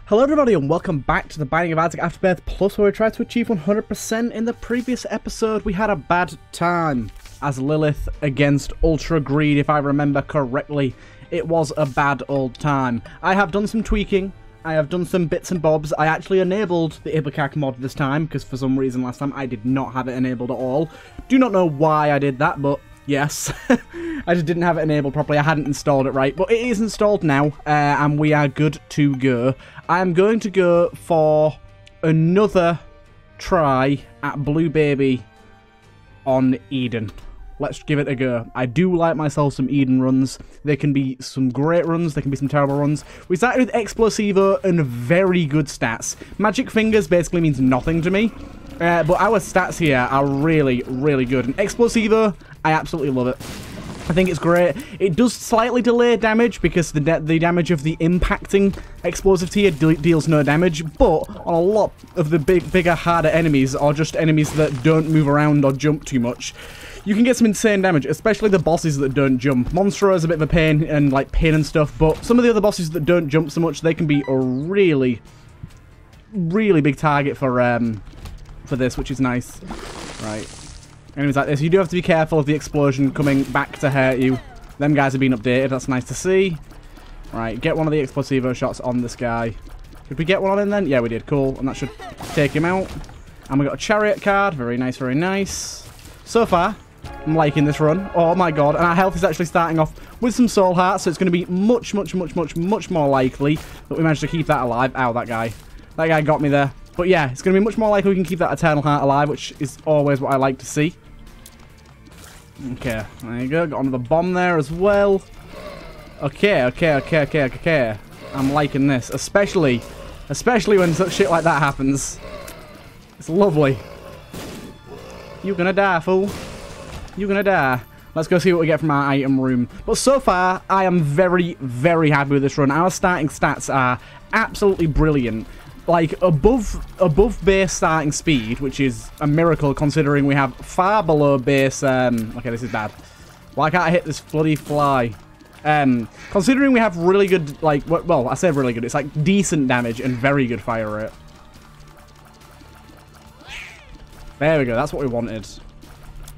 Hello everybody and welcome back to the Binding of Isaac Afterbirth Plus, where we tried to achieve 100%. In the previous episode we had a bad time as Lilith against Ultra Greed, if I remember correctly. It was a bad old time. I have done some tweaking, I have done some bits and bobs. I actually enabled the Ibucac mod this time, because for some reason last time I did not have it enabled at all. Do not know why I did that, but yes. I just didn't have it enabled properly. I hadn't installed it right, but it is installed now, and we are good to go. I'm going to go for another try at Blue Baby on Eden. Let's give it a go. I do like myself some Eden runs. There can be some great runs, there can be some terrible runs. We started with Explosivo and very good stats. Magic Fingers basically means nothing to me, but our stats here are really, really good. And Explosivo, I absolutely love it. I think it's great. It does slightly delay damage because the damage of the impacting explosive tier deals no damage, but on a lot of the bigger, harder enemies, or just enemies that don't move around or jump too much, you can get some insane damage, especially the bosses that don't jump. Monstro is a bit of a pain and like pain and stuff, but some of the other bosses that don't jump so much, they can be a really, really big target for this, which is nice. Right. Enemies like this, you do have to be careful of the explosion coming back to hurt you. Them guys have been updated, that's nice to see. Right, get one of the Explosivo shots on this guy. Did we get one on him then? Yeah, we did, cool. And that should take him out. And we got a Chariot card, very nice, very nice. So far, I'm liking this run. Oh my god, and our health is actually starting off with some soul hearts, so it's going to be much more likely that we manage to keep that alive. Ow, that guy. That guy got me there. But yeah, it's going to be much more likely we can keep that Eternal Heart alive, which is always what I like to see. Okay, there you go. Got another bomb there as well. Okay. I'm liking this, especially when such shit like that happens. It's lovely. You're gonna die, fool. You're gonna die. Let's go see what we get from our item room. But so far, I am very, very happy with this run. Our starting stats are absolutely brilliant. Like, above base starting speed, which is a miracle considering we have far below base, okay, this is bad. Why can't I hit this bloody fly? Considering we have really good, like, well, I say really good, it's like decent damage and very good fire rate. There we go, that's what we wanted.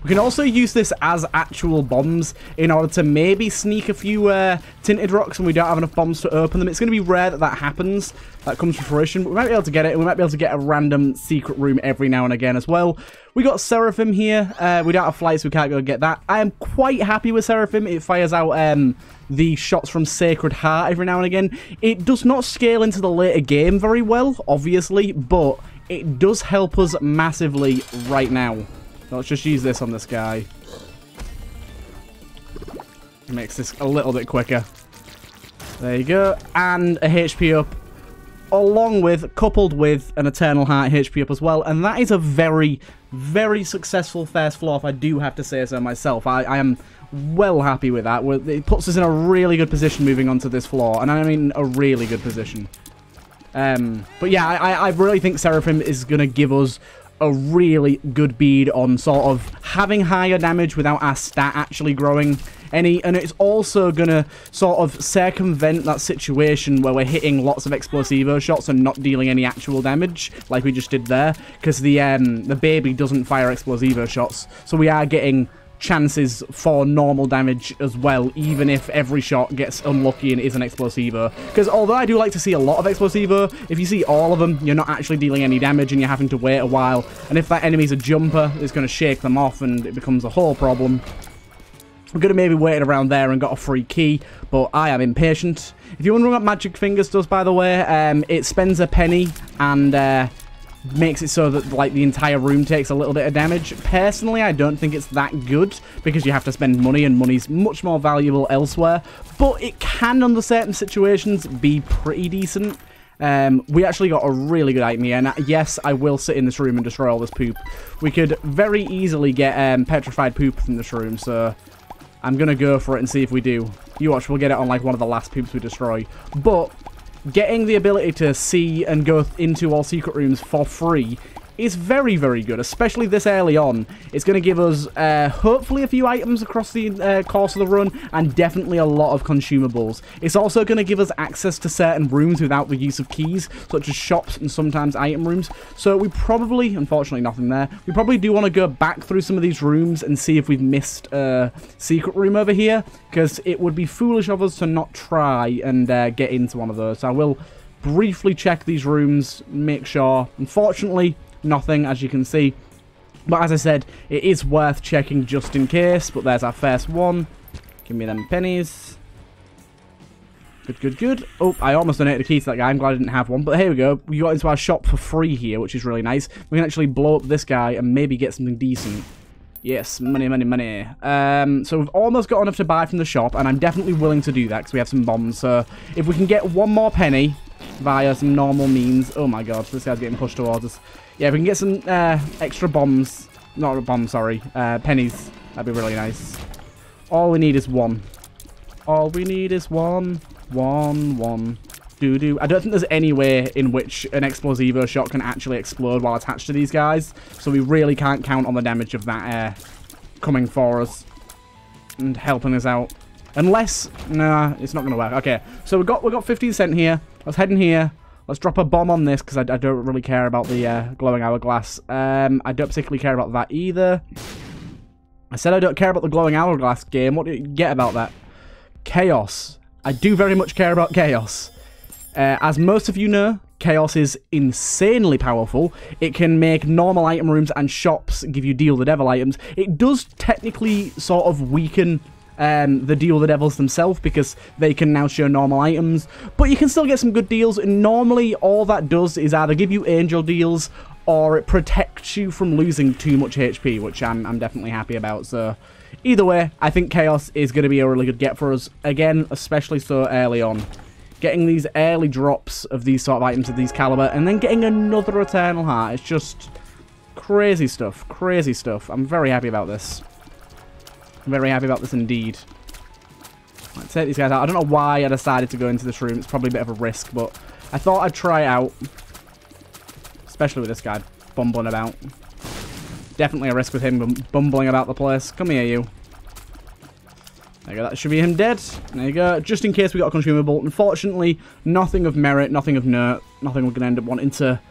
We can also use this as actual bombs in order to maybe sneak a few tinted rocks when we don't have enough bombs to open them. It's going to be rare that that happens, that comes to fruition, but we might be able to get it, and we might be able to get a random secret room every now and again as well. We got Seraphim here. We don't have flights, so we can't go get that. I am quite happy with Seraphim. It fires out the shots from Sacred Heart every now and again. It does not scale into the later game very well, obviously, but it does help us massively right now. Let's just use this on this guy. Makes this a little bit quicker. There you go. And a HP up, along with, coupled with an Eternal Heart HP up as well. And that is a very, very successful first floor, if I do have to say so myself. I am well happy with that. It puts us in a really good position moving on to this floor. And I mean a really good position. But yeah, I really think Seraphim is going to give us a really good bead on sort of having higher damage without our stat actually growing any, and it's also gonna sort of circumvent that situation where we're hitting lots of Explosivo shots and not dealing any actual damage like we just did there, because the baby doesn't fire Explosivo shots, so we are getting chances for normal damage as well, even if every shot gets unlucky and is an Explosivo. Because although I do like to see a lot of Explosivo, if you see all of them, you're not actually dealing any damage and you're having to wait a while. And if that enemy's a jumper, it's going to shake them off and it becomes a whole problem. I'm going to maybe wait around there and got a free key, but I am impatient. If you're wondering what Magic Fingers does, by the way, it spends a penny and makes it so that like the entire room takes a little bit of damage. Personally, I don't think it's that good because you have to spend money and money's much more valuable elsewhere, but it can under certain situations be pretty decent. We actually got a really good item here, and yes, I will sit in this room and destroy all this poop. We could very easily get petrified poop from this room, so I'm gonna go for it and see if we do. You watch, we'll get it on like one of the last poops we destroy. But getting the ability to see and go into all secret rooms for free is very, very good, especially this early on. It's going to give us hopefully a few items across the course of the run, and definitely a lot of consumables. It's also going to give us access to certain rooms without the use of keys, such as shops and sometimes item rooms. So we probably, unfortunately nothing there, we probably do want to go back through some of these rooms and see if we've missed a secret room over here, because it would be foolish of us to not try and get into one of those. So I will briefly check these rooms, make sure. Unfortunately, nothing, as you can see. But as I said, it is worth checking just in case. But there's our first one. Give me them pennies. Good, good, good. Oh, I almost donated a key to that guy. I'm glad I didn't have one. But here we go. We got into our shop for free here, which is really nice. We can actually blow up this guy and maybe get something decent. Yes, money, money, money. So we've almost got enough to buy from the shop, and I'm definitely willing to do that because we have some bombs. So if we can get one more penny via some normal means... Oh my god, this guy's getting pushed towards us. Yeah, if we can get some extra bombs... Not bombs, sorry. Pennies. That'd be really nice. All we need is one. All we need is one. One. Doo-doo. I don't think there's any way in which an Explosivo shot can actually explode while attached to these guys. So we really can't count on the damage of that coming for us and helping us out. Unless... Nah, it's not going to work. Okay, so we got 15 cent here. Let's head in here. Let's drop a bomb on this because I don't really care about the glowing hourglass. I don't particularly care about that either. I said I don't care about the glowing hourglass game. What do you get about that? Chaos. I do very much care about chaos. As most of you know, Chaos is insanely powerful. It can make normal item rooms and shops give you Deal the Devil items. It does technically sort of weaken the Deal the Devils themselves because they can now show normal items, but you can still get some good deals, and normally all that does is either give you angel deals or it protects you from losing too much HP, which I'm definitely happy about. So either way, I think Chaos is going to be a really good get for us, again, especially so early on. Getting these early drops of these sort of items of these caliber, and then getting another Eternal Heart. It's just crazy stuff. Crazy stuff. I'm very happy about this. I'm very happy about this indeed. Let's take these guys out. I don't know why I decided to go into this room. It's probably a bit of a risk, but I thought I'd try it out. Especially with this guy bumbling about. Definitely a risk with him bumbling about the place. Come here, you. There you go, that should be him dead. There you go, just in case we got a consumable. Unfortunately, nothing of merit, nothing of note, nothing we're going to end up wanting to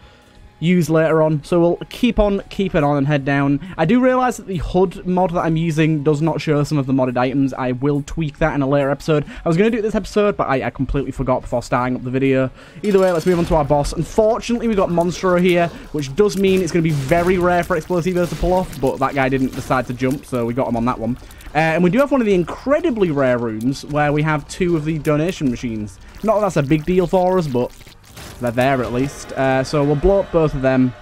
use later on. So we'll keep on keeping on and head down. I do realise that the HUD mod that I'm using does not show some of the modded items. I will tweak that in a later episode. I was going to do it this episode, but I completely forgot before starting up the video. Either way, let's move on to our boss. Unfortunately, we got Monstro here, which does mean it's going to be very rare for Explosivos to pull off, but that guy didn't decide to jump, so we got him on that one. And we do have one of the incredibly rare rooms where we have 2 of the donation machines. Not that that's a big deal for us, but they're there at least. So we'll blow up both of them.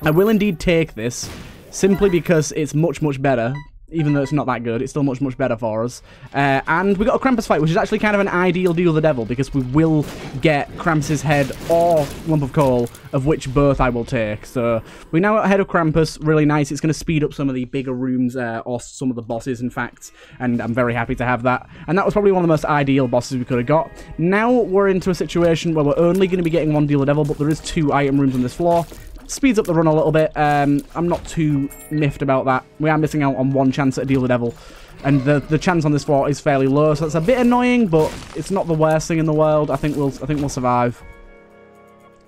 I will indeed take this, simply because it's much, much better. Even though it's not that good, it's still much, much better for us. And we got a Krampus fight, which is actually kind of an ideal Deal the Devil, because we will get Krampus's head or lump of coal, of which both I will take. So we now got a head of Krampus, really nice. It's going to speed up some of the bigger rooms, or some of the bosses, in fact, and I'm very happy to have that. And that was probably one of the most ideal bosses we could have got. Now we're into a situation where we're only going to be getting 1 Deal the Devil, but there is 2 item rooms on this floor. Speeds up the run a little bit. I'm not too miffed about that. We are missing out on 1 chance at a Deal the Devil, and the chance on this floor is fairly low, so that's a bit annoying, but it's not the worst thing in the world. I think we'll survive.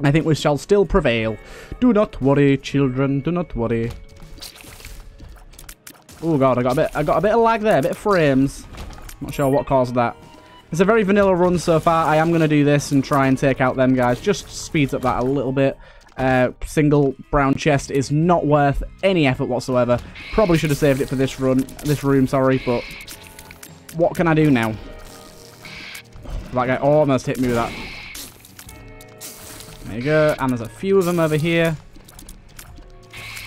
I think we shall still prevail. Do not worry, children. Do not worry. Oh god, I got a bit of lag there, a bit of frames. Not sure what caused that. It's a very vanilla run so far. I am going to do this and try and take out them guys. Just speeds up that a little bit. Single brown chest is not worth any effort whatsoever. Probably should have saved it for this room, sorry, but what can I do now? That guy almost hit me with that. There you go, and there's a few of them over here.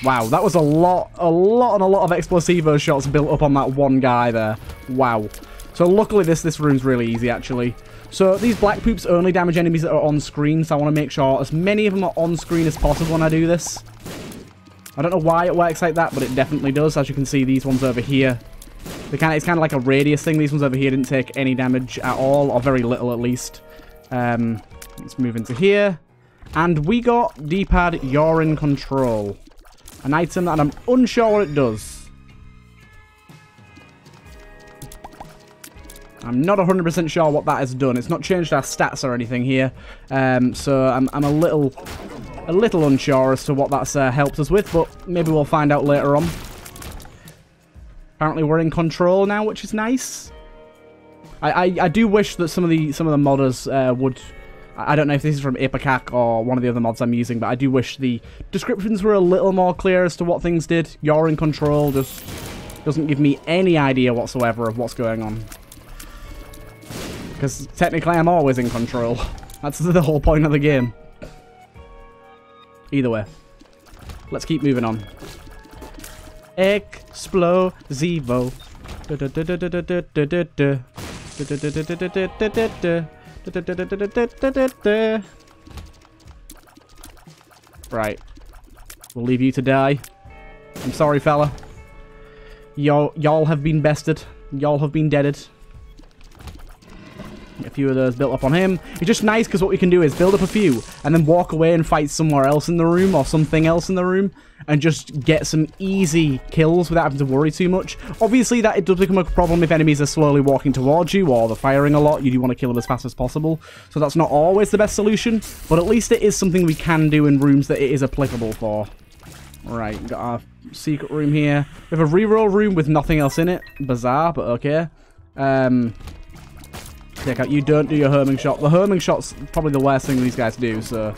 Wow, that was a lot of Explosivo shots built up on that one guy there. Wow. So luckily this room's really easy, actually. So these black poops only damage enemies that are on screen, so I want to make sure as many of them are on screen as possible when I do this. I don't know why it works like that, but it definitely does. As you can see, these ones over here, it's kind of like a radius thing. These ones over here didn't take any damage at all, or very little at least. Let's move into here. And we got D-pad, you're in control. An item that I'm unsure what it does. I'm not 100% sure what that has done. It's not changed our stats or anything here. So I'm a little unsure as to what that's helped us with, but maybe we'll find out later on. Apparently we're in control now, which is nice. I do wish that some of the modders would... I don't know if this is from Ipecac or one of the other mods I'm using, but I do wish the descriptions were a little more clear as to what things did. You're in control just doesn't give me any idea whatsoever of what's going on. Because technically I'm always in control. That's the whole point of the game. Either way. Let's keep moving on. Explosivo. Right. We'll leave you to die. I'm sorry, fella. Y'all have been bested. Y'all have been deaded. A few of those built up on him. It's just nice because what we can do is build up a few and then walk away and fight somewhere else in the room or something else in the room and just get some easy kills without having to worry too much. Obviously, that it does become a problem if enemies are slowly walking towards you or they're firing a lot. You do want to kill them as fast as possible. So that's not always the best solution, but at least it is something we can do in rooms that it is applicable for. Right, got our secret room here. We have a reroll room with nothing else in it. Bizarre, but okay. Take out, you don't do your homing shot. The homing shot's probably the worst thing these guys do, so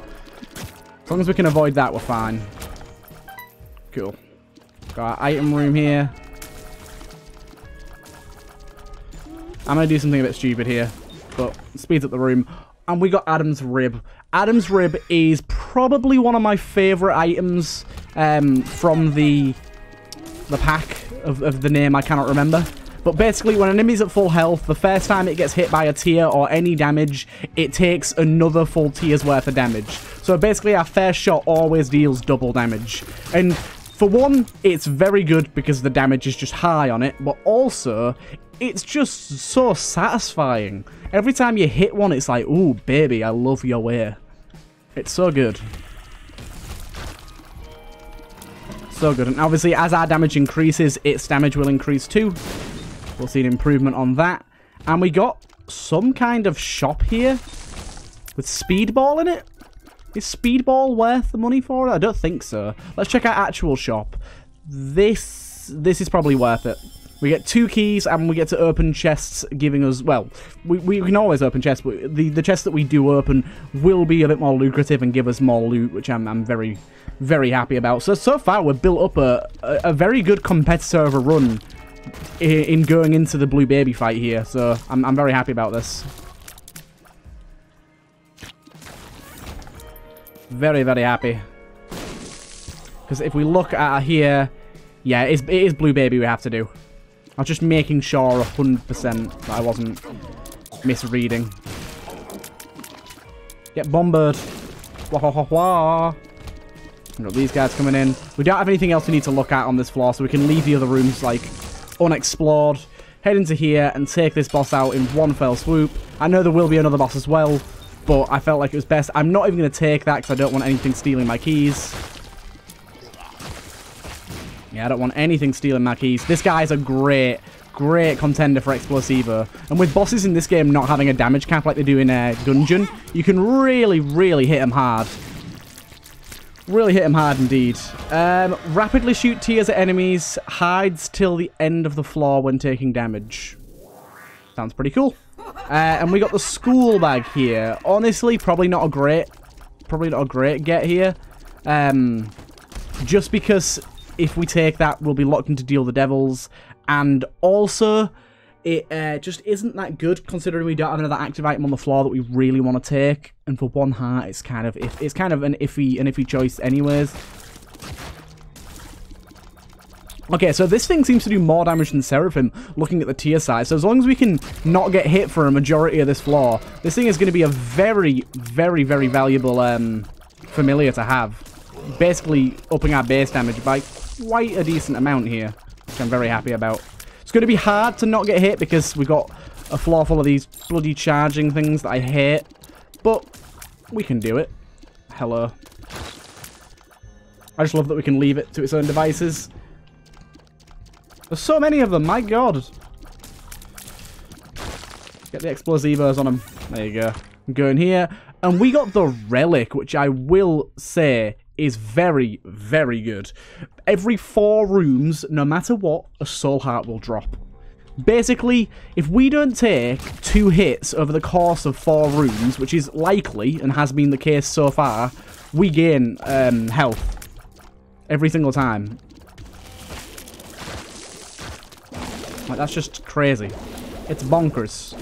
as long as we can avoid that, we're fine. Cool. Got our item room here. I'm going to do something a bit stupid here, but speeds up the room. And we got Adam's Rib. Adam's Rib is probably one of my favourite items from the pack of the name I cannot remember. But basically, when an enemy's at full health, the first time it gets hit by a tier or any damage, it takes another full tier's worth of damage. So basically, our first shot always deals double damage. And for one, it's very good because the damage is just high on it, but also, it's just so satisfying. Every time you hit one, it's like, ooh, baby, I love your way. It's so good. So good. And obviously, as our damage increases, its damage will increase too. We'll see an improvement on that. And we got some kind of shop here with Speedball in it. Is Speedball worth the money for it? I don't think so. Let's check our actual shop. This is probably worth it. We get 2 keys and we get to open chests giving us... Well, we can always open chests, but the chests that we do open will be a bit more lucrative and give us more loot, which I'm very, very happy about. So far, we've built up a very good competitor of a run in going into the blue baby fight here, so I'm very happy about this. Very, very happy. Because if we look at here, yeah, it is blue baby we have to do. I was just making sure 100% that I wasn't misreading. Get bombarded. Wah wah wah wah. We've got these guys coming in. We don't have anything else we need to look at on this floor, so we can leave the other rooms, like, unexplored, head into here and take this boss out in one fell swoop. I know there will be another boss as well, but I felt like it was best. I'm not even going to take that because I don't want anything stealing my keys. Yeah, I don't want anything stealing my keys. This guy's a great contender for Explosivo. And with bosses in this game not having a damage cap like they do in Dungeon, you can really, really hit them hard. Really hit him hard indeed. Rapidly shoot tiers at enemies. Hides till the end of the floor when taking damage. Sounds pretty cool. And we got the school bag here. Honestly, probably not a great get here. Just because if we take that, we'll be locked into Deal the Devils. And also, it just isn't that good considering we don't have another active item on the floor that we really want to take. And for 1 heart, it's kind of an iffy choice anyways. Okay, so this thing seems to do more damage than Seraphim, looking at the tier size. So as long as we can not get hit for a majority of this floor, this thing is going to be a very, very, very valuable familiar to have. Basically upping our base damage by quite a decent amount here, which I'm very happy about. It's going to be hard to not get hit because we've got a floor full of these bloody charging things that I hate. But we can do it. Hello. I just love that we can leave it to its own devices. There's so many of them, my god. Get the explosivos on them. There you go. Go in here. And we got the relic, which I will say is very, very good. Every 4 rooms, no matter what, a soul heart will drop. Basically, if we don't take 2 hits over the course of 4 rooms, which is likely and has been the case so far, we gain health every single time. Like, that's just crazy. It's bonkers.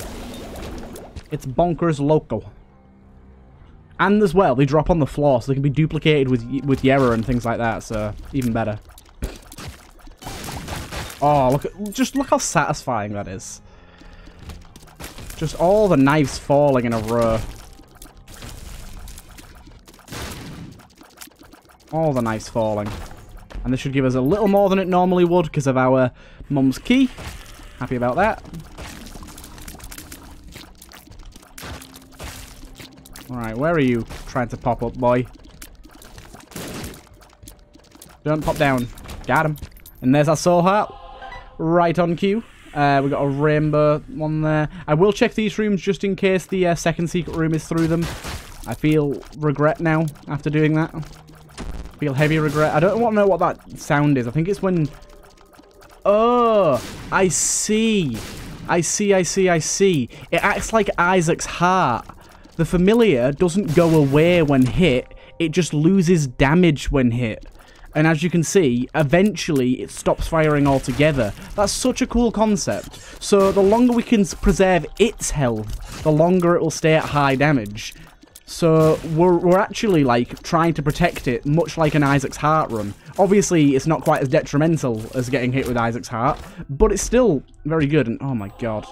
It's bonkers loco. And as well, they drop on the floor, so they can be duplicated with Yera and things like that, so even better. Oh, just look how satisfying that is. Just all the knives falling in a row. All the knives falling. And this should give us a little more than it normally would because of our mum's key. Happy about that. Alright, where are you trying to pop up, boy? Don't pop down. Got him. And there's our soul heart. Right on cue. We got a rainbow one there. I will check these rooms just in case the second secret room is through them. I feel regret now after doing that. Feel heavy regret. I don't want to know what that sound is. I think it's when... Oh, I see. I see. It acts like Isaac's heart. The familiar doesn't go away when hit. It just loses damage when hit. And as you can see, eventually it stops firing altogether. That's such a cool concept. So the longer we can preserve its health, the longer it will stay at high damage. So we're actually like trying to protect it, much like an Isaac's heart run. Obviously, it's not quite as detrimental as getting hit with Isaac's heart, but it's still very good. And oh my god,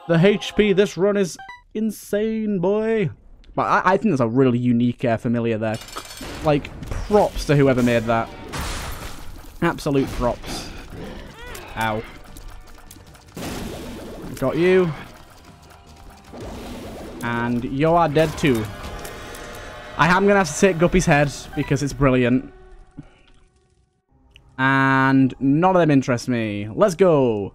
the HP this run is insane, boy. But I think there's a really unique familiar there. Like, props to whoever made that. Absolute props. Ow. Got you. And you are dead too. I am going to have to take Guppy's head because it's brilliant. And none of them interest me. Let's go.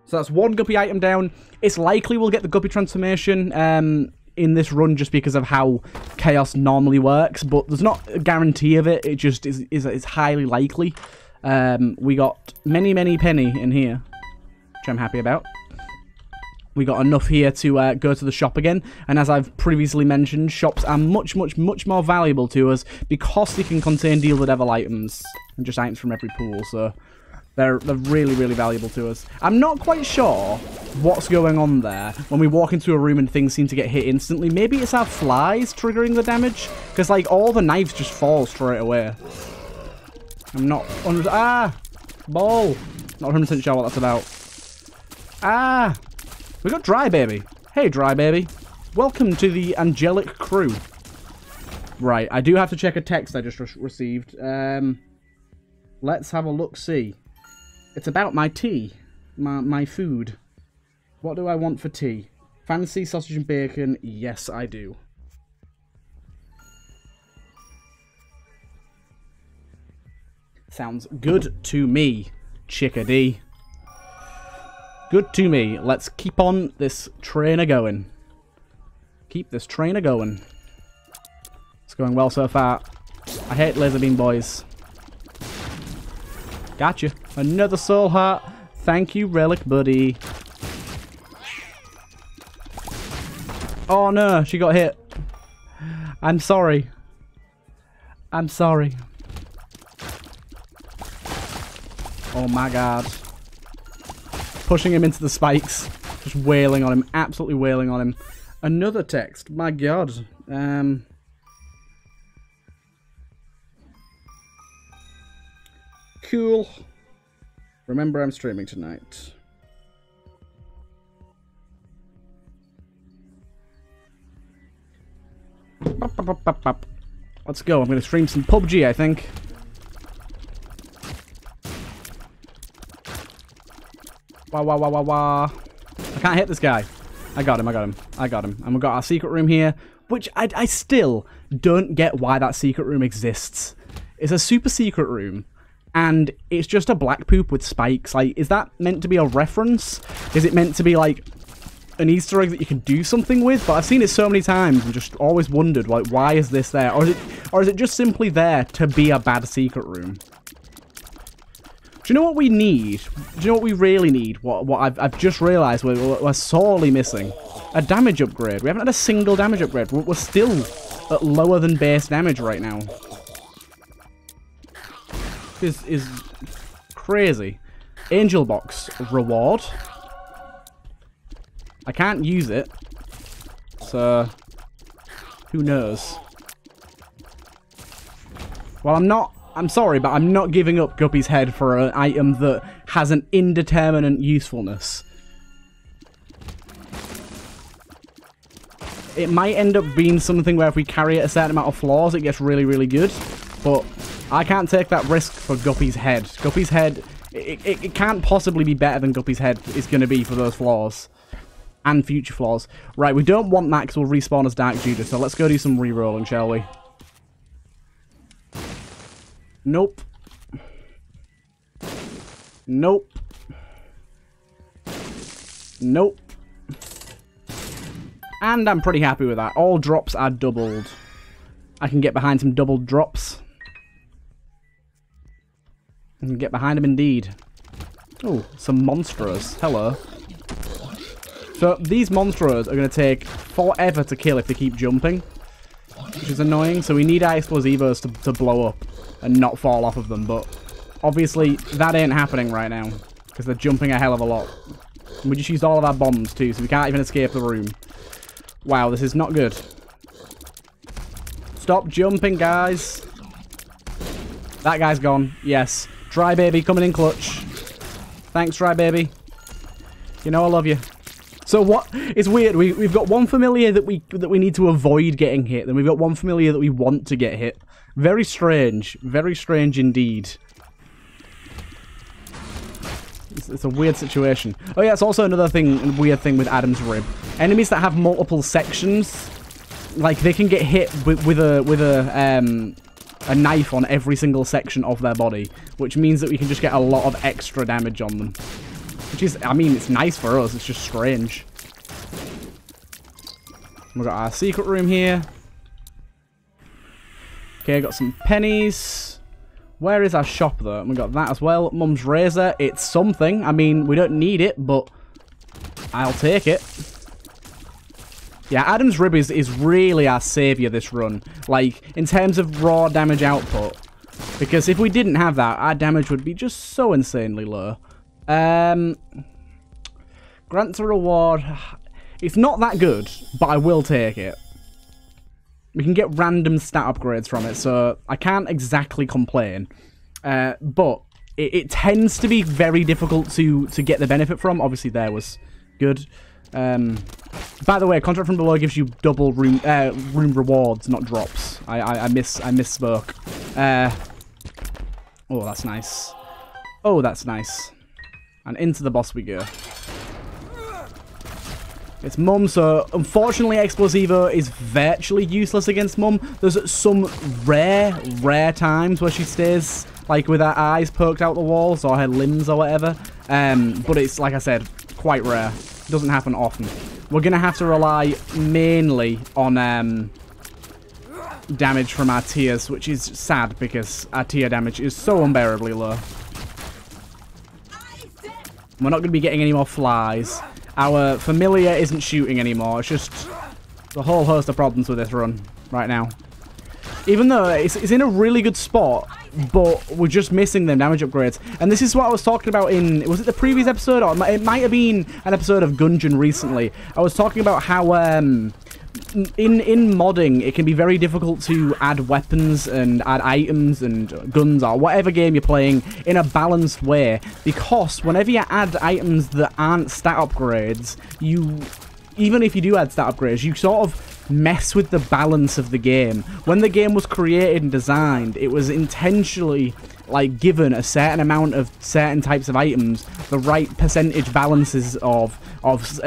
So that's 1 Guppy item down. It's likely we'll get the Guppy transformation in this run just because of how Chaos normally works. But there's not a guarantee of it. It just is highly likely. We got many penny in here, which I'm happy about. We got enough here to go to the shop again, and as I've previously mentioned, shops are much more valuable to us because they can contain deal the devil items and just items from every pool, so they're really valuable to us. I'm not quite sure what's going on there when we walk into a room and things seem to get hit instantly. Maybe it's our flies triggering the damage, because like all the knives just fall straight away. I'm not 100%. Ah! Ball! Not 100% sure what that's about. Ah! We got Dry Baby. Hey, Dry Baby. Welcome to the angelic crew. Right, I do have to check a text I just received. Let's have a look-see. It's about my tea. My food. What do I want for tea? Fancy sausage and bacon? Yes, I do. Sounds good to me, chickadee. Good to me. Let's keep on this train a-going. Keep this train a-going. It's going well so far. I hate laser beam boys. Gotcha. Another soul heart. Thank you, relic buddy. Oh no, she got hit. I'm sorry. I'm sorry. Oh my god. Pushing him into the spikes. Just wailing on him. Absolutely wailing on him. Another text. My god. Cool. Remember, I'm streaming tonight. Let's go. I'm going to stream some PUBG, I think. Wah. I can't hit this guy. I got him. And we've got our secret room here. Which I still don't get why that secret room exists. It's a super secret room, and it's just a black poop with spikes. Like, is that meant to be a reference? Is it meant to be, like, an Easter egg that you can do something with? But I've seen it so many times and just always wondered, like, why is this there? Or is it just simply there to be a bad secret room? Do you know what we need? Do you know what we really need? What I've just realised we're sorely missing? A damage upgrade. We haven't had a single damage upgrade. We're still at lower than base damage right now. This is crazy. Angel box reward. I can't use it, so who knows? Well, I'm sorry, but I'm not giving up Guppy's head for an item that has an indeterminate usefulness. It might end up being something where if we carry it a certain amount of floors, it gets really, really good. But I can't take that risk for Guppy's head. Guppy's head, it can't possibly be better than Guppy's head is going to be for those floors. And future floors. Right, we don't want that because we'll respawn as Dark Judas, so let's go do some re-rolling, shall we? Nope. Nope. Nope. And I'm pretty happy with that. All drops are doubled. I can get behind some doubled drops. I can get behind them indeed. Oh, some monsters. Hello. So these monsters are going to take forever to kill if they keep jumping, which is annoying. So we need our ExlosGos to blow up and not fall off of them. But obviously that ain't happening right now because they're jumping a hell of a lot. And we just used all of our bombs too, so we can't even escape the room. Wow, this is not good. Stop jumping, guys. That guy's gone. Yes. Dry Baby coming in clutch. Thanks, Dry Baby. You know I love you. So what? It's weird. We've got one familiar that we need to avoid getting hit. Then we've got one familiar that we want to get hit. Very strange. Very strange indeed. It's a weird situation. Oh yeah, it's also another thing, weird thing with Adam's Rib. Enemies that have multiple sections, like they can get hit with a knife on every single section of their body, which means that we can just get a lot of extra damage on them. Which is, I mean, it's nice for us, it's just strange. We've got our secret room here. Okay, got some pennies. Where is our shop, though? We got that as well. Mum's razor. It's something. I mean, we don't need it, but I'll take it. Yeah, Adam's Rib is really our saviour this run. Like, in terms of raw damage output. Because if we didn't have that, our damage would be just so insanely low. Grants a reward. It's not that good, but I will take it. We can get random stat upgrades from it, so I can't exactly complain. But it tends to be very difficult to get the benefit from. Obviously, there was good. By the way, Contract from Below gives you double room rewards, not drops. I misspoke. Oh, that's nice. Oh, that's nice. And into the boss we go. It's Mum, so unfortunately ExlosGo is virtually useless against Mum. There's some rare times where she stays, like, with her eyes poked out the walls or her limbs or whatever. But it's, like I said, quite rare. It doesn't happen often. We're going to have to rely mainly on damage from our tears, which is sad because our tear damage is so unbearably low. We're not going to be getting any more flies. Our familiar isn't shooting anymore. It's just a whole host of problems with this run right now. Even though it's in a really good spot, but we're just missing them damage upgrades. And this is what I was talking about in... Was it the previous episode? Or it might have been an episode of Gungeon recently. I was talking about how... In modding, it can be very difficult to add weapons and add items and guns or whatever game you're playing in a balanced way, because whenever you add items that aren't stat upgrades, even if you do add stat upgrades, you sort of mess with the balance of the game. When the game was created and designed, it was intentionally like given a certain amount of certain types of items, the right percentage balances of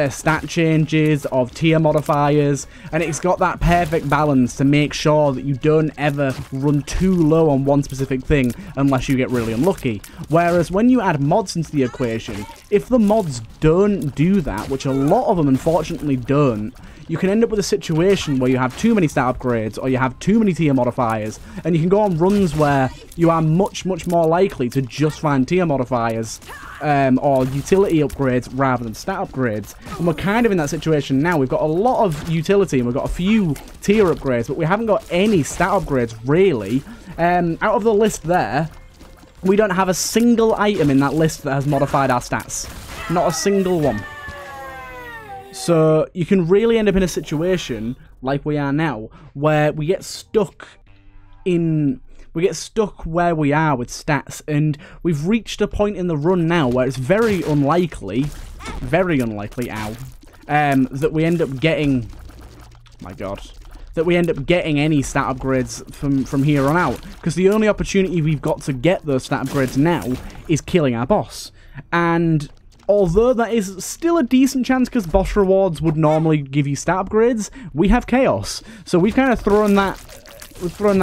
stat changes, of tier modifiers, and it's got that perfect balance to make sure that you don't ever run too low on one specific thing unless you get really unlucky. Whereas when you add mods into the equation, if the mods don't do that, which a lot of them unfortunately don't, you can end up with a situation where you have too many stat upgrades or you have too many tier modifiers, and you can go on runs where you are much more likely to just find tier modifiers or utility upgrades rather than stat upgrades. And we're kind of in that situation now. We've got a lot of utility and we've got a few tier upgrades, but we haven't got any stat upgrades really. Out of the list there, we don't have a single item in that list that has modified our stats. Not a single one. So you can really end up in a situation like we are now, where we get stuck where we are with stats, and we've reached a point in the run now where it's very unlikely, ow, that we end up getting, my god, that we end up getting any stat upgrades from here on out, because the only opportunity we've got to get those stat upgrades now is killing our boss. And although that is still a decent chance because boss rewards would normally give you stat upgrades, we have chaos. So we've kind of thrown that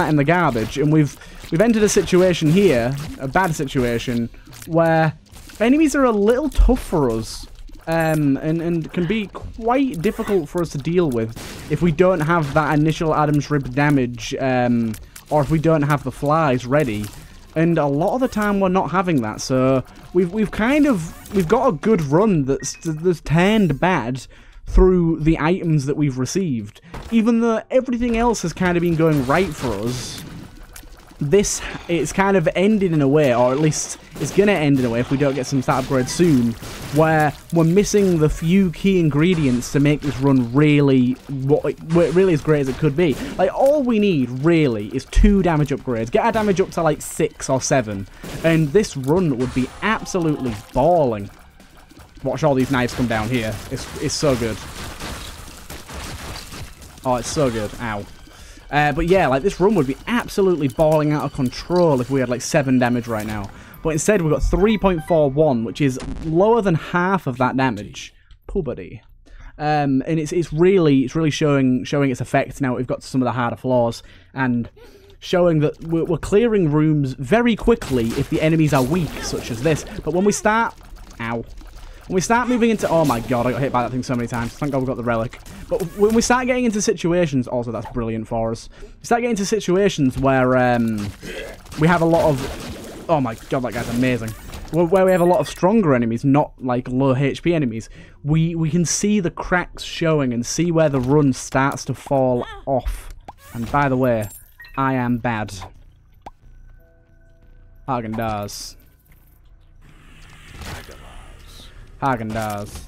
in the garbage, and we've entered a situation here, a bad situation, where enemies are a little tough for us. And can be quite difficult for us to deal with if we don't have that initial Adam's rib damage, or if we don't have the flies ready. And a lot of the time we're not having that, so we've got a good run that's turned bad through the items that we've received. Even though everything else has kind of been going right for us, it's kind of ended in a way, or at least it's going to end in a way if we don't get some stat upgrades soon, where we're missing the few key ingredients to make this run really as great as it could be. Like, all we need really is 2 damage upgrades. Get our damage up to like 6 or 7, and this run would be absolutely balling. Watch all these knives come down here. It's so good. Oh, it's so good. Ow. But yeah, like, this run would be absolutely balling out of control if we had like 7 damage right now. But instead we've got 3.41, which is lower than half of that damage. Poor buddy. And it's really showing its effects now. We've got some of the harder floors, and showing that we're clearing rooms very quickly if the enemies are weak, such as this. But when we start... Ow. When we start moving into... Oh my god, I got hit by that thing so many times. Thank god we got the relic. But when we start getting into situations... Also, that's brilliant for us. We start getting into situations where we have a lot of... Oh my god, that guy's amazing. Where we have a lot of stronger enemies, not like low HP enemies. We can see the cracks showing and see where the run starts to fall off. And by the way, I am bad. Hagen-Dazs. Hagen-Dazs.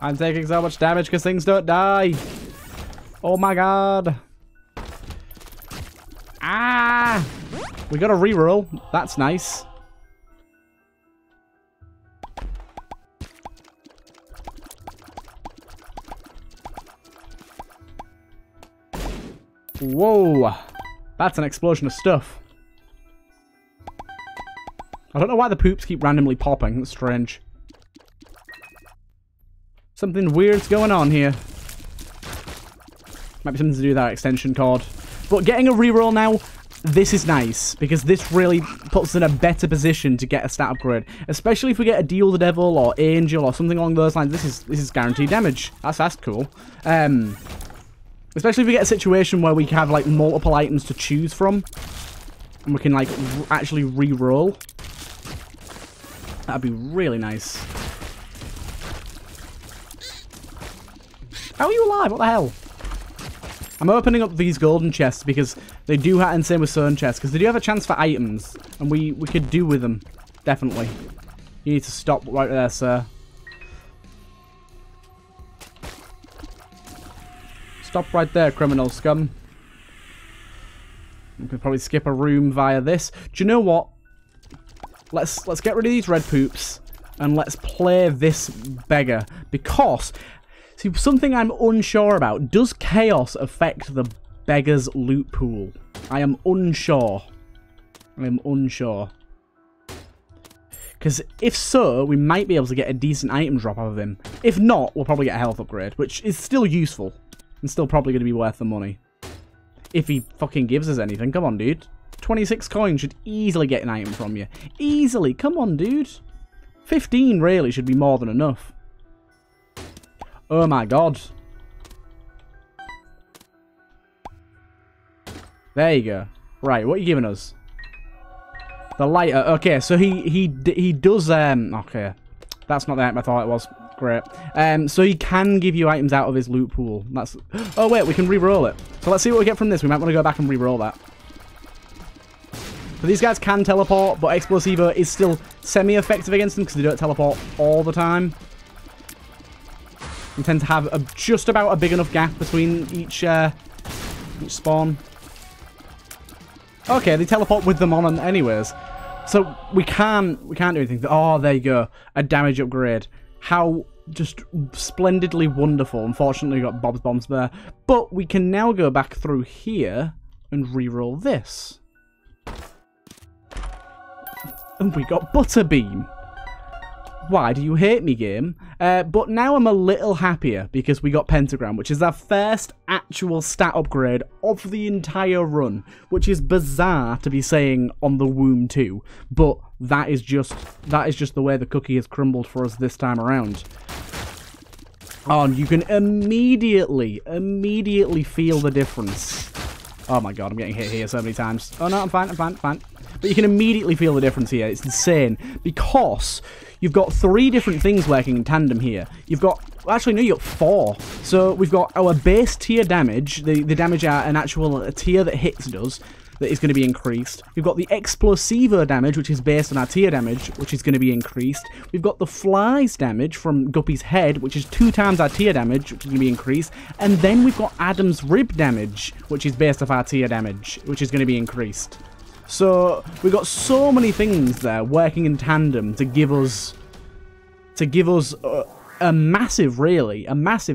I'm taking so much damage because things don't die. Oh my god. Ah! We got a reroll. That's nice. Whoa. That's an explosion of stuff. I don't know why the poops keep randomly popping. That's strange. Something weird's going on here. Might be something to do with that extension cord. But getting a reroll now, this is nice, because this really puts us in a better position to get a stat upgrade. Especially if we get a Deal the Devil or Angel or something along those lines. This is guaranteed damage. That's cool. Especially if we get a situation where we have like multiple items to choose from, and we can like actually reroll. That'd be really nice. How are you alive? What the hell? I'm opening up these golden chests because they do have, and same with stone chests, because they do have a chance for items, and we could do with them. Definitely. You need to stop right there, sir. Stop right there, criminal scum. We could probably skip a room via this. Do you know what? Let's get rid of these red poops and let's play this beggar, because see, something I'm unsure about, does chaos affect the beggar's loot pool? I am unsure. I am unsure. Because if so, we might be able to get a decent item drop out of him. If not, we'll probably get a health upgrade, which is still useful. And still probably going to be worth the money. If he fucking gives us anything. Come on, dude. 26 coins should easily get an item from you. Easily. Come on, dude. 15 really should be more than enough. Oh my god. There you go. Right, what are you giving us? The lighter. Okay, so he does okay. That's not the item I thought it was. Great. So he can give you items out of his loot pool. That's oh wait, we can re-roll it. So let's see what we get from this. We might want to go back and re-roll that. So these guys can teleport, but Explosivo is still semi-effective against them because they don't teleport all the time. We tend to have just about a big enough gap between each spawn. Okay, they teleport with them on anyways. So we can't do anything. Oh, there you go. A damage upgrade. How just splendidly wonderful. Unfortunately, we got Bob's Bombs there. But we can now go back through here and re-roll this. And we got Butterbeam. Why do you hate me, game? But now I'm a little happier because we got Pentagram, which is our first actual stat upgrade of the entire run, which is bizarre to be saying on the Womb 2, but that is just the way the cookie has crumbled for us this time around. Oh, and you can immediately feel the difference. Oh my god, I'm getting hit here so many times. Oh no, I'm fine. But you can immediately feel the difference here. It's insane because you've got 3 different things working in tandem here. You've got, actually no, you've got 4. So we've got our base tier damage, the damage an actual tier that hits does, that is going to be increased. We've got the Explosivo damage, which is based on our tier damage, which is going to be increased. We've got the Flies damage from Guppy's head, which is 2 times our tier damage, which is going to be increased. And then we've got Adam's rib damage, which is based off our tier damage, which is going to be increased. So we've got so many things there working in tandem to give us a massive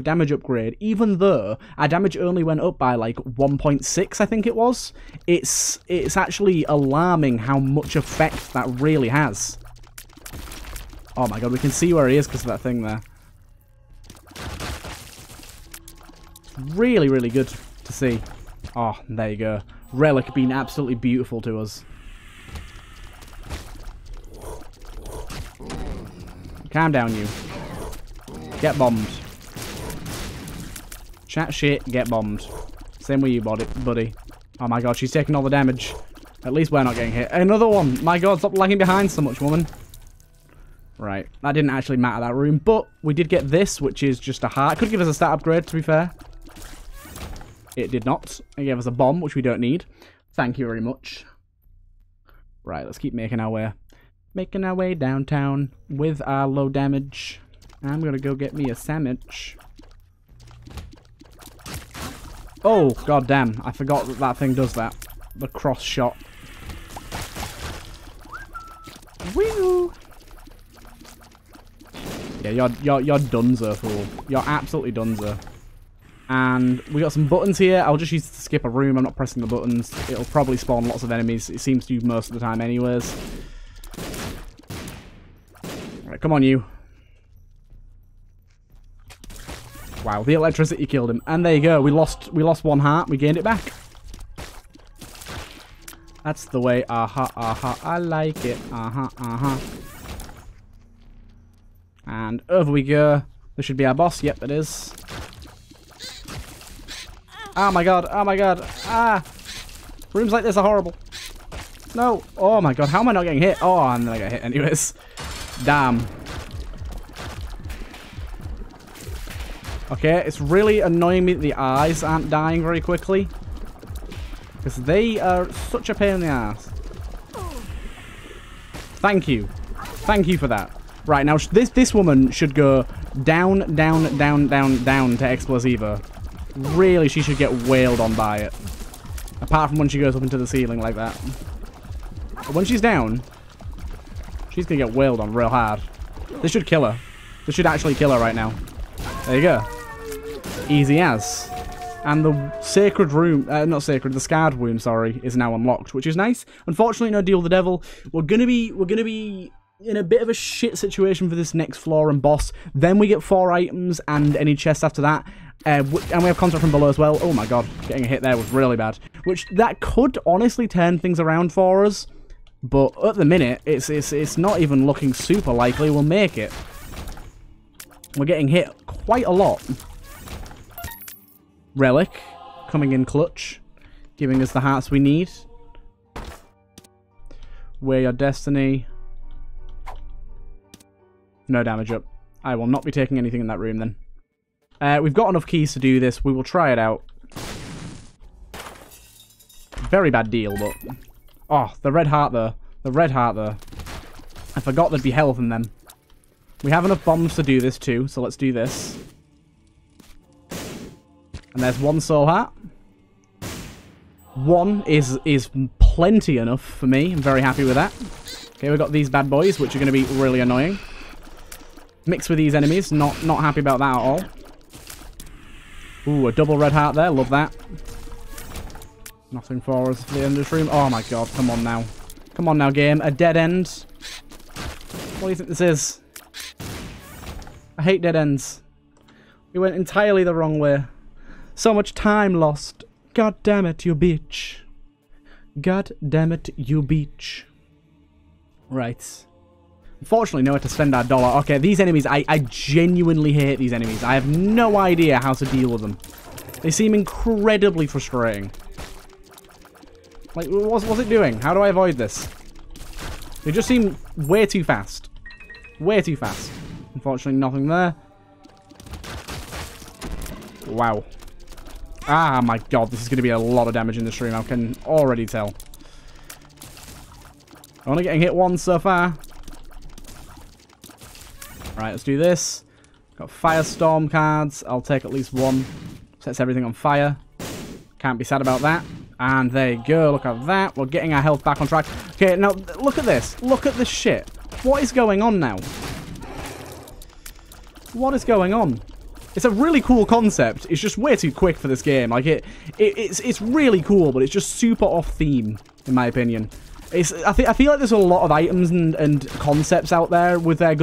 damage upgrade, even though our damage only went up by like 1.6, I think it was. It's actually alarming how much effect that really has. Oh my god, we can see where he is because of that thing there. Really, really good to see. Oh, there you go. Relic being absolutely beautiful to us. Calm down, you. Get bombed. Chat shit, get bombed. Same with you, buddy. Oh my god, she's taking all the damage. At least we're not getting hit. Another one! My god, stop lagging behind so much, woman. Right, that didn't actually matter, that room. But we did get this, which is just a heart. Could give us a stat upgrade, to be fair. It did not. It gave us a bomb, which we don't need. Thank you very much. Right, let's keep making our way. Making our way downtown with our low damage. I'm gonna go get me a sandwich. Oh, god damn. I forgot that that thing does that. The cross shot. Woo! Yeah, you're donezo, fool. You're absolutely donezo. And we got some buttons here. I'll just use it to skip a room. I'm not pressing the buttons. It'll probably spawn lots of enemies. It seems to most of the time anyways. Alright, come on, you. Wow, the electricity killed him. And there you go. We lost 1 heart. We gained it back. That's the way. I like it. And over we go. This should be our boss. Yep, it is. Oh my god, ah! Rooms like this are horrible. No, oh my god, how am I not getting hit? Oh, and then I got hit anyways. Damn. Okay, it's really annoying me that the eyes aren't dying very quickly. Because they are such a pain in the ass. Thank you. Thank you for that. Right, now this woman should go down to Explosivo. Really, she should get wailed on by it. Apart from when she goes up into the ceiling like that. But when she's down, she's gonna get wailed on real hard. This should kill her. This should actually kill her right now. There you go. Easy as. And the sacred room, not sacred, the scarred room, sorry, is now unlocked, which is nice. Unfortunately, no deal with the devil. We're gonna be in a bit of a shit situation for this next floor and boss. Then we get 4 items and any chests after that. And we have contact from below as well. Oh my god, getting a hit there was really bad. Which, that could honestly turn things around for us. But at the minute, it's not even looking super likely we'll make it. We're getting hit quite a lot. Relic, coming in clutch, giving us the hearts we need. Wear your destiny. No damage up. I will not be taking anything in that room then. We've got enough keys to do this. We will try it out. Very bad deal, but... Oh, the red heart there. The red heart there. I forgot there'd be health in them. We have enough bombs to do this too, so let's do this. And there's 1 soul heart. 1 is plenty enough for me. I'm very happy with that. Okay, we've got these bad boys, which are going to be really annoying. Mixed with these enemies. Not happy about that at all. Ooh, a double red heart there. Love that. Nothing for us for the end of this room. Oh my god, come on now. Come on now, game. A dead end. What do you think this is? I hate dead ends. We went entirely the wrong way. So much time lost. God damn it, you bitch. God damn it, you bitch. Right. Unfortunately, nowhere to spend our dollar. Okay, these enemies, I genuinely hate these enemies. I have no idea how to deal with them. They seem incredibly frustrating. Like, what's it doing? How do I avoid this? They just seem way too fast. Way too fast. Unfortunately, nothing there. Wow. Ah, my god, this is going to be a lot of damage in this room. I can already tell. Only getting hit once so far. Right, let's do this. Got Firestorm cards. I'll take at least 1. Sets everything on fire. Can't be sad about that. And there you go. Look at that. We're getting our health back on track. Okay, now look at this. Look at this shit. What is going on now? What is going on? It's a really cool concept. It's just way too quick for this game. Like it's really cool, but it's just super off theme, in my opinion. I feel like there's a lot of items and concepts out there with their Isaac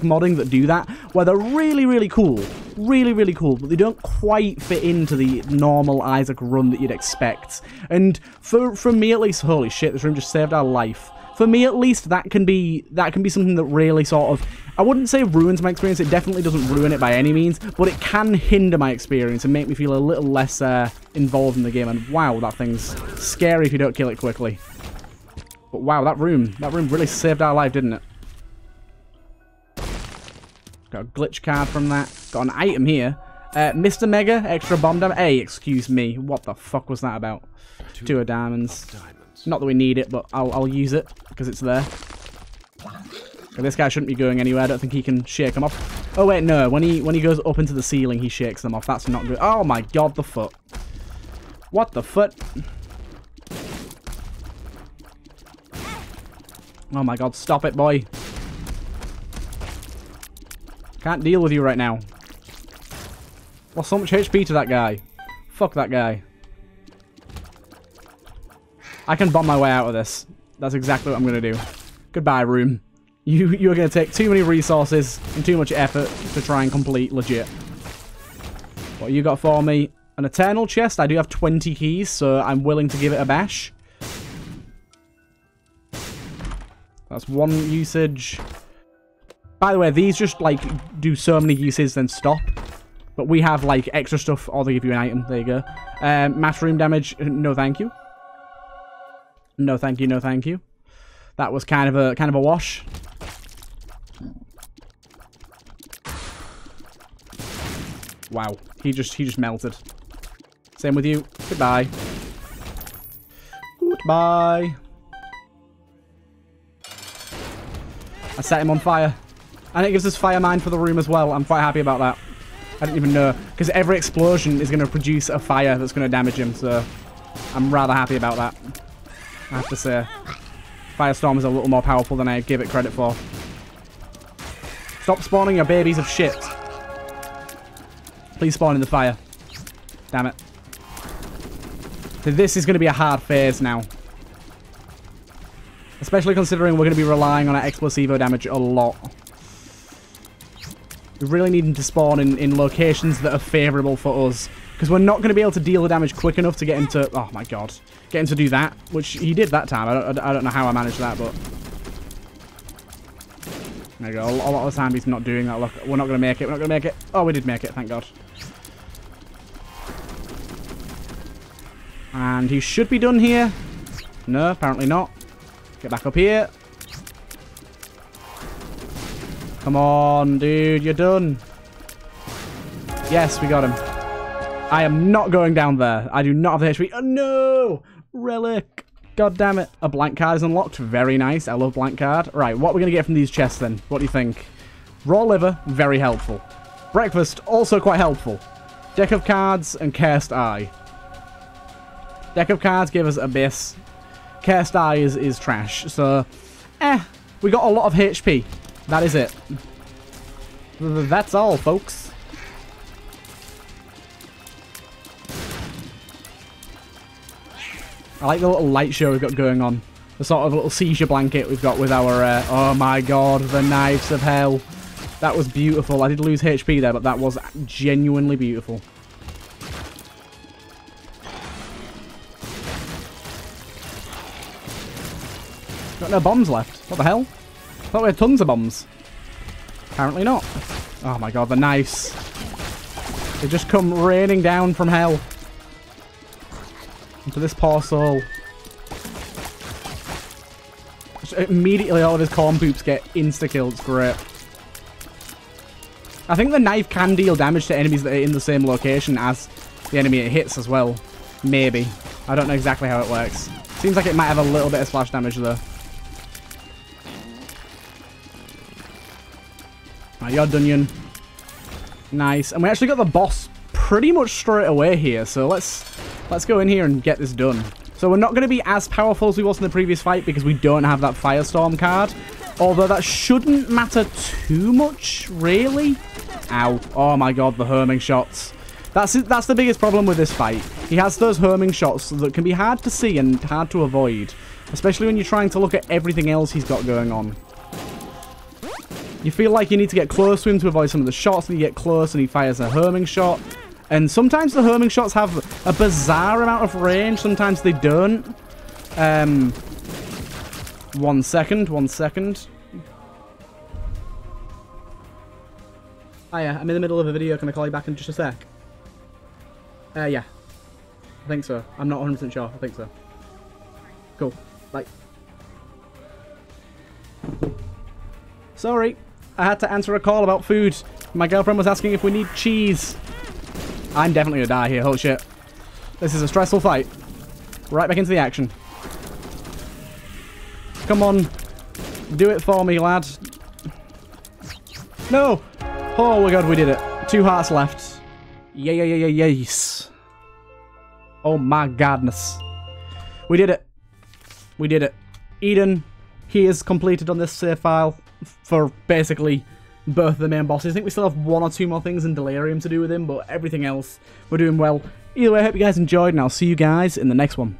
modding that do that, where they're really, really cool. Really, really cool, but they don't quite fit into the normal Isaac run that you'd expect. And for me at least, holy shit, this room just saved our life. For me at least, that can be something that really sort of, I wouldn't say ruins my experience, it definitely doesn't ruin it by any means, but it can hinder my experience and make me feel a little less involved in the game. And wow, that thing's scary if you don't kill it quickly. But wow, that room really saved our life, didn't it? Got a glitch card from that. Got an item here. Mr. Mega, extra bomb damage. Hey, excuse me. What the fuck was that about? 2 of diamonds. Not that we need it, but I'll use it because it's there. Okay, this guy shouldn't be going anywhere. I don't think he can shake them off. Oh wait, no. When he goes up into the ceiling, he shakes them off. That's not good. Oh my god, the foot. What the foot? Oh my god, stop it, boy. Can't deal with you right now. Lost so much HP to that guy. Fuck that guy. I can bomb my way out of this. That's exactly what I'm going to do. Goodbye, room. You're going to take too many resources and too much effort to try and complete legit. What you got for me? An eternal chest. I do have 20 keys, so I'm willing to give it a bash. That's 1 usage. By the way, these just, like, do so many uses, then stop. But we have, like, extra stuff. Or they give you an item. There you go. Mass room damage. No, thank you. No, thank you. No, thank you. That was kind of a wash. Wow. He just melted. Same with you. Goodbye. Goodbye. I set him on fire. And it gives us fire mine for the room as well. I'm quite happy about that. I didn't even know. Because every explosion is going to produce a fire that's going to damage him. So I'm rather happy about that. I have to say. Firestorm is a little more powerful than I give it credit for. Stop spawning your babies of shit. Please spawn in the fire. Damn it. This is going to be a hard phase now. Especially considering we're going to be relying on our Explosivo damage a lot. We really need him to spawn in locations that are favourable for us. Because we're not going to be able to deal the damage quick enough to get him to... Oh my god. Get him to do that. Which he did that time. I don't know how I managed that, but... There you go. A lot of the time he's not doing that. Look, we're not going to make it. We're not going to make it. Oh, we did make it. Thank god. And he should be done here. No, apparently not. Get back up here. Come on, dude. You're done. Yes, we got him. I am not going down there. I do not have the HP. Oh, no! Relic. God damn it. A blank card is unlocked. Very nice. I love blank card. Right, what are we going to get from these chests then? What do you think? Raw liver, very helpful. Breakfast, also quite helpful. Deck of cards and Cursed Eye. Deck of cards give us Abyss. Cursed Eye is trash. So, we got a lot of HP. That is it. That's all, folks. I like the little light show we've got going on. The sort of little seizure blanket we've got with our... oh my god, the knives of hell. That was beautiful. I did lose HP there, but that was genuinely beautiful. Got no bombs left. What the hell? I thought we had tons of bombs. Apparently not. Oh my god, the knives. They just come raining down from hell. Into this poor soul. Just immediately all of his corn poops get insta-killed. It's great. I think the knife can deal damage to enemies that are in the same location as the enemy it hits as well. Maybe. I don't know exactly how it works. Seems like it might have a little bit of splash damage though. Right, you're done. Nice. And we actually got the boss pretty much straight away here, so let's go in here and get this done. So we're not going to be as powerful as we was in the previous fight because we don't have that Firestorm card. Although that shouldn't matter too much, really. Ow. Oh my god, the homing shots. That's the biggest problem with this fight. He has those homing shots that can be hard to see and hard to avoid. Especially when you're trying to look at everything else he's got going on. You feel like you need to get close to him to avoid some of the shots, and you get close and he fires a homing shot. And sometimes the homing shots have a bizarre amount of range, sometimes they don't. 1 second, 1 second. Hiya, I'm in the middle of a video, can I call you back in just a sec? Yeah. I think so. I'm not 100% sure, I think so. Cool, bye. Sorry, I had to answer a call about food. My girlfriend was asking if we need cheese. I'm definitely gonna die here, holy shit. This is a stressful fight. Right back into the action. Come on. Do it for me, lad. No! Oh my god, we did it. 2 hearts left. Yes. Oh my godness. We did it. We did it. Eden, he is completed on this save file for basically both of the main bosses. I think we still have 1 or 2 more things in Delirium to do with him, but everything else, we're doing well. Either way, I hope you guys enjoyed, and I'll see you guys in the next one.